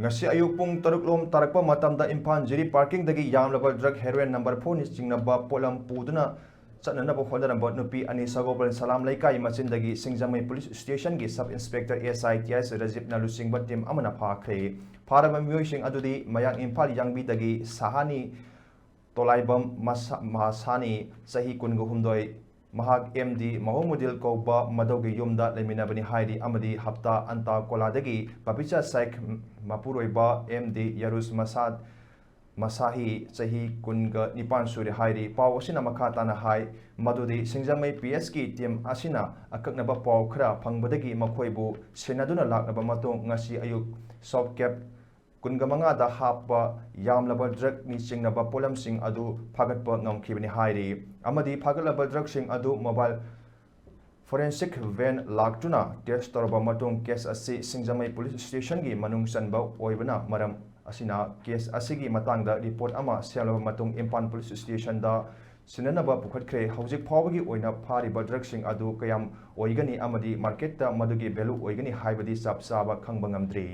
ngasi ayuk pung taruklom tarakpa matamda Imphal Jiri parking dagi yamlaba drug heroin number 4 ni chingnaba polam puduna chananaba hotnaramba Nupi ani sagopal salam laikai machin dagi Singjamai police station gi sub inspector SITS Rajib nalusingba team amana phakre pharaba myoising adudi mayang Imphal yangbi dagi sahani tolaibam mahasani sahi kungu humdoi mahak MD Mahomudil Kauba Madogi Yumda Leminabani Haidi Amadi Hapta Anta Koladagi Papicha Saik Mapuroiba MD Yarus Masad Masahi Sahi Kunga Nipan Suri Haidi Pau Asina Makatana Hai Madudi Singjamai PSK Team Asina Akaknaba Pau Kra Pangbadagi Makoibu Senaduna Laknaba Matong Ngasi Ayuk Soft Cap Kungamanga da hapa yamlaba drug ni chingnaba polam sing adu phagatpa ngamkhre hairi amadi phagalaba drug sing adu mobile forensic van laktuna test torba matung case asi Singjamai police station gi manung sanba oibana maram asina case asigi matangda report ama selaba matung Imphal police station da sinanaba pukhatkre hojik phawagi oina phariba drug sing adu kayam oigani amadi market ta madugi value oigani haibadi chap chaba khangba ngamdri